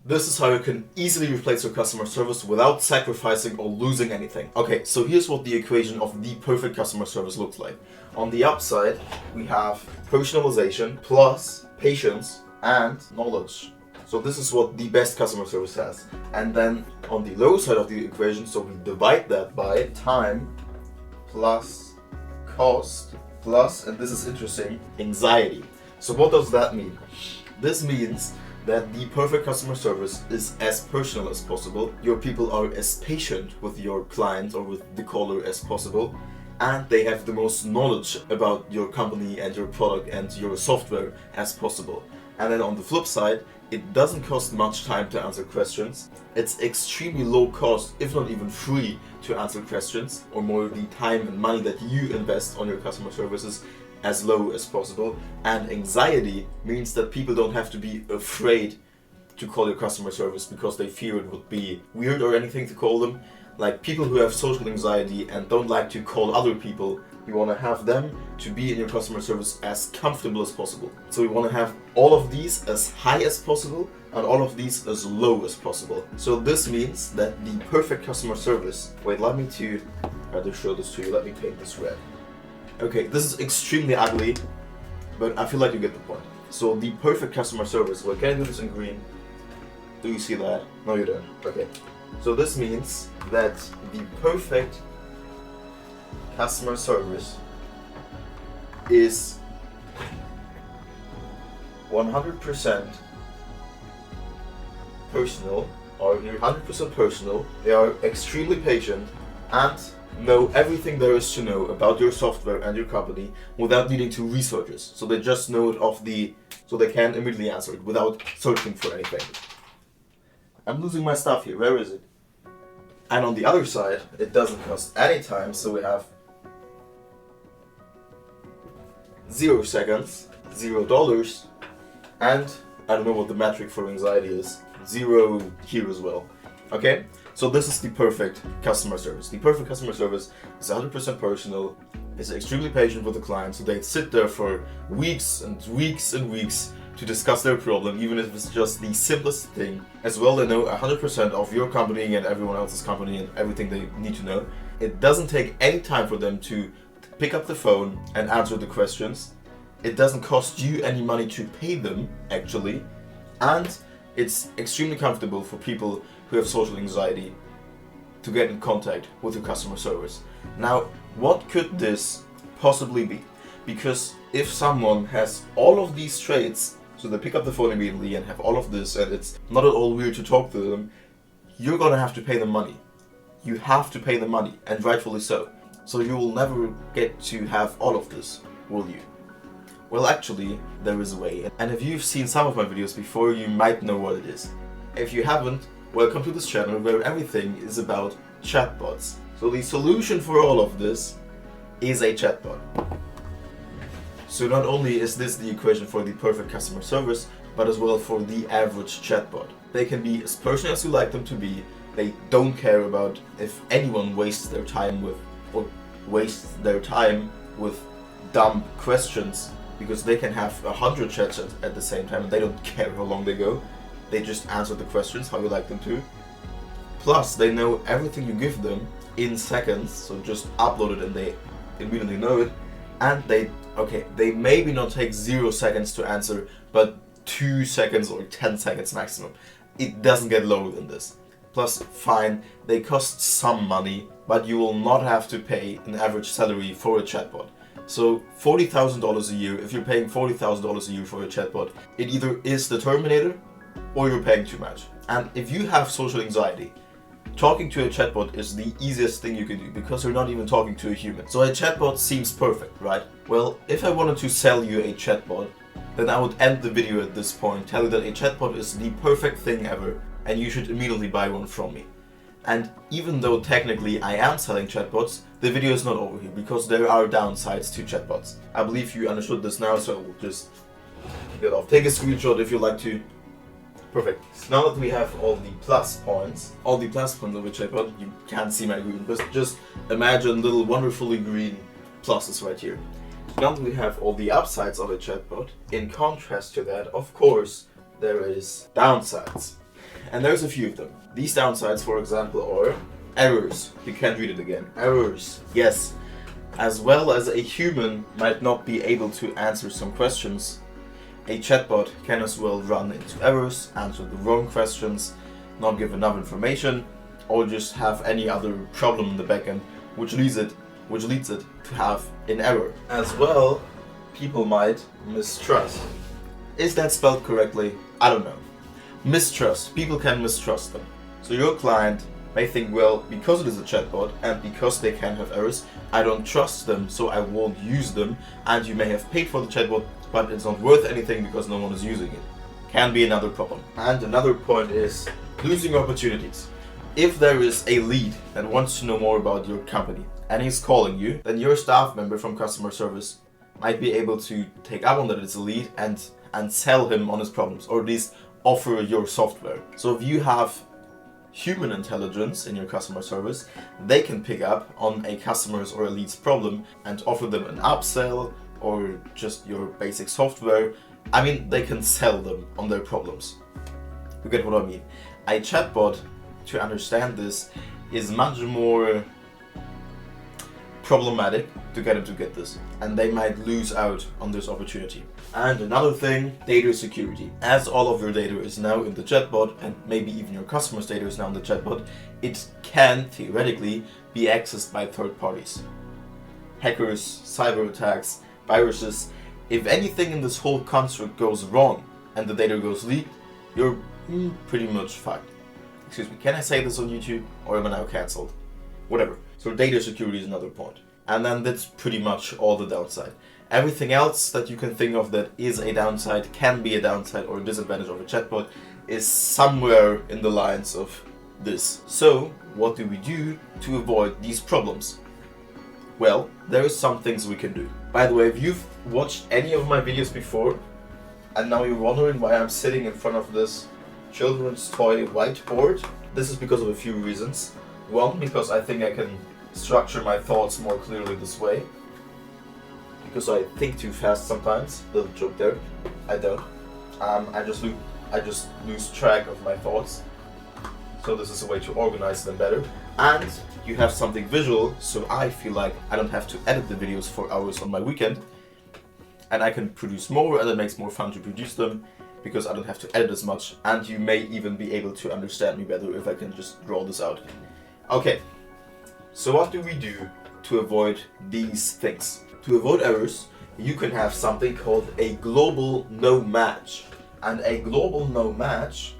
This is how you can easily replace your customer service without sacrificing or losing anything. Okay, so here's what the equation of the perfect customer service looks like. On the upside, we have personalization plus patience and knowledge. So this is what the best customer service has. And then on the lower side of the equation, so we divide that by time plus cost plus, and this is interesting, anxiety. So what does that mean? This means that the perfect customer service is as personal as possible. Your people are as patient with your client or with the caller as possible, and they have the most knowledge about your company and your product and your software as possible. And then on the flip side, it doesn't cost much time to answer questions. It's extremely low cost, if not even free, to answer questions, or more the time and money that you invest on your customer services as low as possible. And anxiety means that people don't have to be afraid to call your customer service because they fear it would be weird or anything to call them. Like people who have social anxiety and don't like to call other people, you want to have them to be in your customer service as comfortable as possible. So we want to have all of these as high as possible and all of these as low as possible. So this means that the perfect customer service, wait, let me show this to you, let me paint this red. Okay, this is extremely ugly, but I feel like you get the point. So the perfect customer service, well, can I do this in green? Do you see that? No, you don't. Okay. So this means that the perfect customer service is 100% personal, or 100% personal. They are extremely patient and know everything there is to know about your software and your company without needing to research it. So they just know it so they can immediately answer it without searching for anything. I'm losing my stuff here, where is it? And on the other side, it doesn't cost any time, so we have 0 seconds, $0, and I don't know what the metric for anxiety is, 0 here as well. Okay? So this is the perfect customer service. The perfect customer service is 100% personal, is extremely patient with the client, so they sit there for weeks and weeks and weeks to discuss their problem, even if it's just the simplest thing. As well, they know 100% of your company and everyone else's company and everything they need to know. It doesn't take any time for them to pick up the phone and answer the questions. It doesn't cost you any money to pay them, actually. And it's extremely comfortable for people who have social anxiety to get in contact with your customer service. Now, what could this possibly be? Because if someone has all of these traits, so they pick up the phone immediately and have all of this, and it's not at all weird to talk to them, you're gonna have to pay them money. You have to pay them money, and rightfully so. So you will never get to have all of this, will you? Well, actually, there is a way. And if you've seen some of my videos before, you might know what it is. If you haven't, welcome to this channel where everything is about chatbots. So the solution for all of this is a chatbot. So not only is this the equation for the perfect customer service, but as well for the average chatbot. They can be as personal as you like them to be. They don't care about if anyone wastes their time with dumb questions, because they can have 100 chats at the same time and they don't care how long they go. They just answer the questions how you like them to. Plus, they know everything you give them in seconds, so just upload it and they immediately know it. And they maybe not take 0 seconds to answer, but 2 seconds or 10 seconds maximum. It doesn't get lower than this. Plus, fine, they cost some money, but you will not have to pay an average salary for a chatbot. So $40,000 a year, if you're paying $40,000 a year for a chatbot, it either is the Terminator or you're paying too much. And if you have social anxiety, talking to a chatbot is the easiest thing you can do because you're not even talking to a human. So a chatbot seems perfect, right? Well, if I wanted to sell you a chatbot, then I would end the video at this point, tell you that a chatbot is the perfect thing ever and you should immediately buy one from me. And even though technically I am selling chatbots, the video is not over here because there are downsides to chatbots. I believe you understood this now, so we'll just get off. Take a screenshot if you like to. Perfect. So now that we have all the plus points of a chatbot, you can't see my green, but just imagine little wonderfully green pluses right here. So now that we have all the upsides of a chatbot, in contrast to that, of course, there is downsides. And there's a few of them. These downsides, for example, are errors. You can't read it again. Errors. Yes. As well as a human might not be able to answer some questions, a chatbot can as well run into errors, answer the wrong questions, not give enough information, or just have any other problem in the backend, which leads it to have an error. As well, people might mistrust. Is that spelled correctly? I don't know. Mistrust. People can mistrust them. So your client may think, well, because it is a chatbot and because they can have errors, I don't trust them, so I won't use them. And you may have paid for the chatbot, but it's not worth anything because no one is using it. Can be another problem. And another point is losing opportunities. If there is a lead that wants to know more about your company and he's calling you, then your staff member from customer service might be able to take up on that it's a lead and sell him on his problems, or at least offer your software. So if you have human intelligence in your customer service, they can pick up on a customer's or a lead's problem and offer them an upsell or just your basic software. I mean, they can sell them on their problems. You get what I mean? A chatbot, to understand this, is much more problematic to get them to get this, and they might lose out on this opportunity. And another thing, data security. As all of your data is now in the chatbot, and maybe even your customers' data is now in the chatbot, it can theoretically be accessed by third parties. Hackers, cyber attacks, viruses. If anything in this whole construct goes wrong and the data goes leaked, you're pretty much fucked. Excuse me, can I say this on YouTube, or am I now cancelled? Whatever. So data security is another point. And then that's pretty much all the downside. Everything else that you can think of that is a downside, can be a downside or a disadvantage of a chatbot, is somewhere in the lines of this. So what do we do to avoid these problems? Well, there are some things we can do. By the way, if you've watched any of my videos before and now you're wondering why I'm sitting in front of this children's toy whiteboard, this is because of a few reasons. One, because I think I can structure my thoughts more clearly this way. Because I think too fast sometimes. Little joke there. I don't. I just lose track of my thoughts. So this is a way to organize them better. And you have something visual, so I feel like I don't have to edit the videos for hours on my weekend. And I can produce more, and it makes more fun to produce them because I don't have to edit as much. And you may even be able to understand me better if I can just draw this out. Okay, so what do we do to avoid these things? To avoid errors, you can have something called a global no match. And a global no match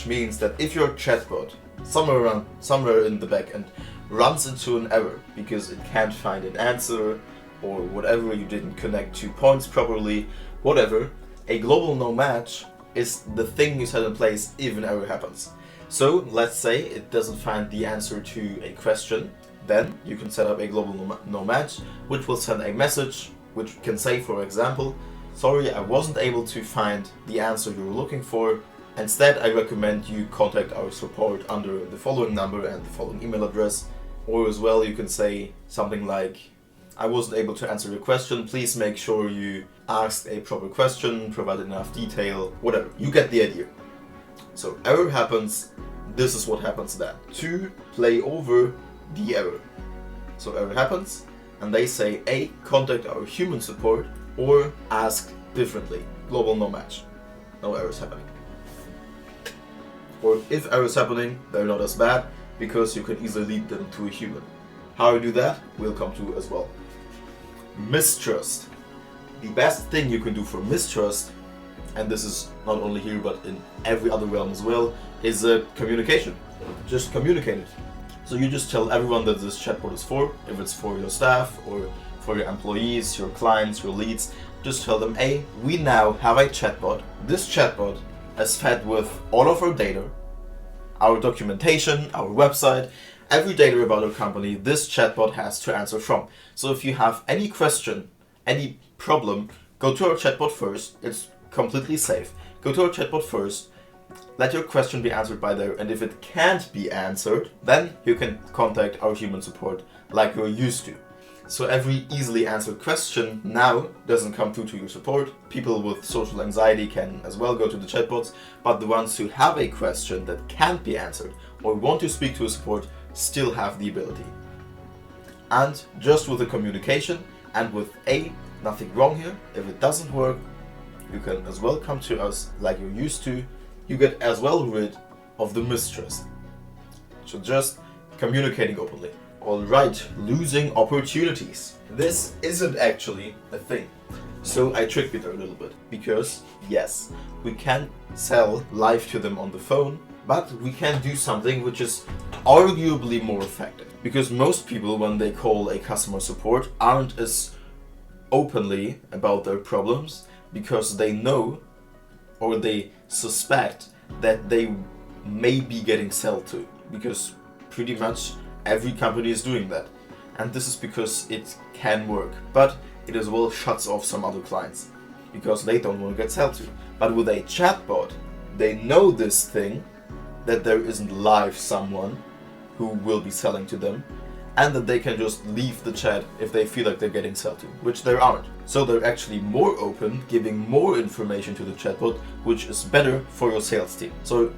means that if your chatbot somewhere in the backend runs into an error because it can't find an answer or whatever, you didn't connect 2 points properly, whatever, a global no match is the thing you set in place if an error happens. So let's say it doesn't find the answer to a question, then you can set up a global no match, which will send a message which can say, for example, sorry, I wasn't able to find the answer you were looking for. Instead, I recommend you contact our support under the following number and the following email address. Or as well, you can say something like, I wasn't able to answer your question, please make sure you ask a proper question, provide enough detail, whatever. You get the idea. So error happens, this is what happens then. To play over the error. So error happens, and they say A, contact our human support, or ask differently. Global no match. No errors happening. Or if errors happening, they're not as bad, because you can easily lead them to a human. How you do that, we'll come to as well. Mistrust. The best thing you can do for mistrust, and this is not only here but in every other realm as well, is communication. Just communicate it. So you just tell everyone that this chatbot is for, if it's for your staff or for your employees, your clients, your leads, just tell them, hey, we now have a chatbot. This chatbot is fed with all of our data, our documentation, our website, every data about our company this chatbot has to answer from. So if you have any question, any problem, go to our chatbot first. It's completely safe. Go to our chatbot first, let your question be answered by there, and if it can't be answered, then you can contact our human support like you're used to. So every easily answered question now doesn't come through to your support. People with social anxiety can as well go to the chatbots, but the ones who have a question that can't be answered or want to speak to a support still have the ability. And just with the communication and with nothing wrong here, if it doesn't work, you can as well come to us like you're used to. You get as well rid of the mistrust. So just communicating openly. Alright, losing opportunities. This isn't actually a thing. So I tricked you there a little bit. Because, yes, we can sell live to them on the phone, but we can do something which is arguably more effective. Because most people, when they call a customer support, aren't as openly about their problems because they know or they suspect that they may be getting sold to. Because pretty much every company is doing that, and this is because it can work, but it as well shuts off some other clients because they don't want to get sold to. But with a chatbot, they know this thing, that there isn't live someone who will be selling to them, and that they can just leave the chat if they feel like they're getting sold to, which they aren't. So they're actually more open, giving more information to the chatbot, which is better for your sales team. So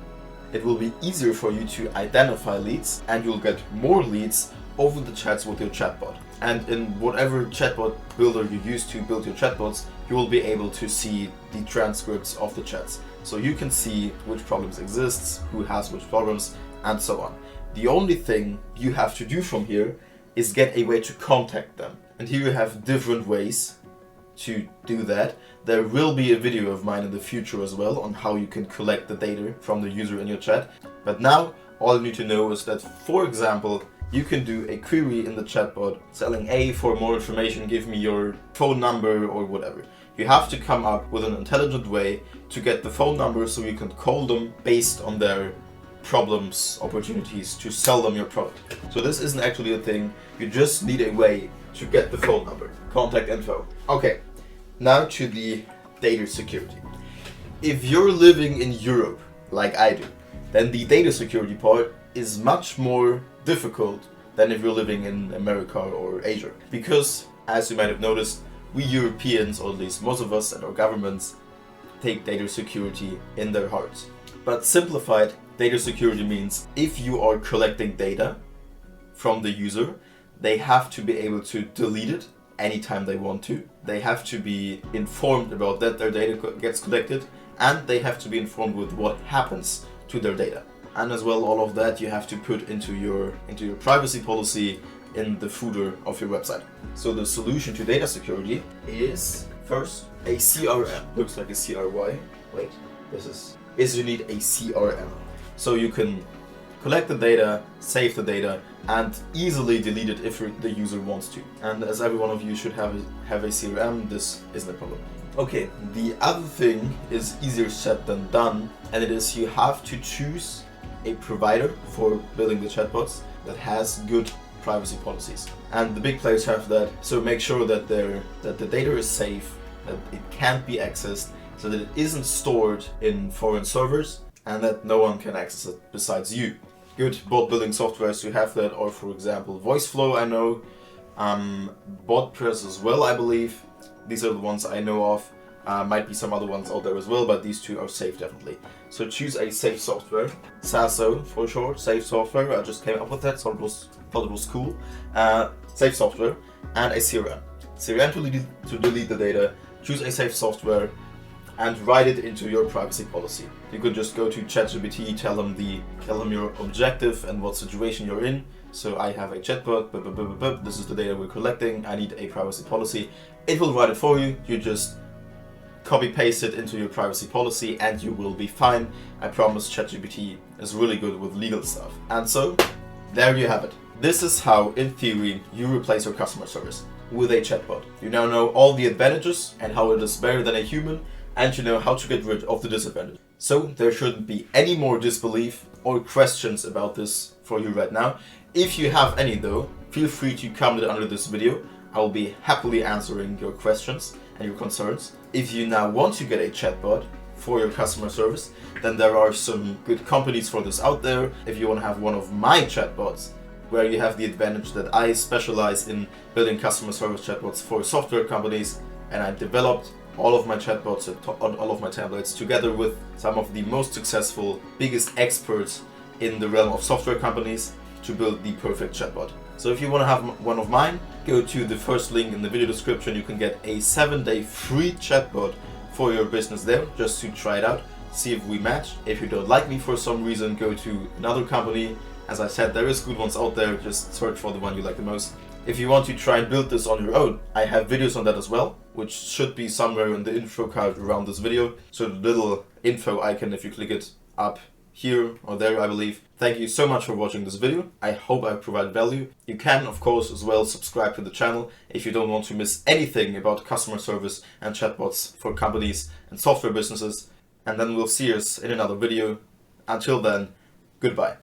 it will be easier for you to identify leads, and you'll get more leads over the chats with your chatbot. And in whatever chatbot builder you use to build your chatbots, you will be able to see the transcripts of the chats. So you can see which problems exists, who has which problems, and so on. The only thing you have to do from here is get a way to contact them. And here you have different ways to do that. There will be a video of mine in the future as well on how you can collect the data from the user in your chat. But now all you need to know is that, for example, you can do a query in the chatbot telling, hey, for more information, give me your phone number or whatever. You have to come up with an intelligent way to get the phone number so you can call them based on their problems, opportunities to sell them your product. So this isn't actually a thing, you just need a way to get the phone number, contact info. Okay, now to the data security. If you're living in Europe, like I do, then the data security part is much more difficult than if you're living in America or Asia. Because, as you might have noticed, we Europeans, or at least most of us and our governments, take data security in their hearts. But simplified, data security means if you are collecting data from the user, they have to be able to delete it anytime they want to. They have to be informed about that their data gets collected, and they have to be informed with what happens to their data. And as well, all of that you have to put into your privacy policy in the footer of your website. So the solution to data security is first a CRM. Looks like a CRY. Wait, is you need a CRM. So you can collect the data, save the data, and easily delete it if the user wants to. And as every one of you should have a CRM, this isn't a problem. Okay, the other thing is easier said than done, and it is you have to choose a provider for building the chatbots that has good privacy policies. And the big players have that, so make sure that the data is safe, that it can't be accessed, so that it isn't stored in foreign servers, and that no one can access it besides you. Good bot building softwares who have that are, for example, VoiceFlow, I know, BotPress as well, I believe. These are the ones I know of. Might be some other ones out there as well, but these two are safe definitely. So choose a safe software, SASO for short, safe software. I just came up with that, so thought it was cool. Safe software and a CRM. CRM to delete the data. Choose a safe software and write it into your privacy policy. You could just go to ChatGPT, tell them your objective and what situation you're in. So I have a chatbot, this is the data we're collecting, I need a privacy policy. It will write it for you, you just copy paste it into your privacy policy and you will be fine. I promise ChatGPT is really good with legal stuff. And so, there you have it. This is how, in theory, you replace your customer service with a chatbot. You now know all the advantages and how it is better than a human, and you know how to get rid of the disadvantage. So there shouldn't be any more disbelief or questions about this for you right now. If you have any though, feel free to comment under this video. I will be happily answering your questions and your concerns. If you now want to get a chatbot for your customer service, then there are some good companies for this out there. If you want to have one of my chatbots where you have the advantage that I specialize in building customer service chatbots for software companies, and I developed all of my chatbots and all of my templates together with some of the most successful, biggest experts in the realm of software companies to build the perfect chatbot. So if you want to have one of mine, go to the first link in the video description. You can get a 7-day free chatbot for your business there, just to try it out, see if we match. If you don't like me for some reason, go to another company. As I said, there is good ones out there, just search for the one you like the most. If you want to try and build this on your own, I have videos on that as well, which should be somewhere in the info card around this video. So the little info icon, if you click it up here or there, I believe. Thank you so much for watching this video. I hope I provide value. You can, of course, as well subscribe to the channel if you don't want to miss anything about customer service and chatbots for companies and software businesses. And then we'll see us in another video. Until then, goodbye.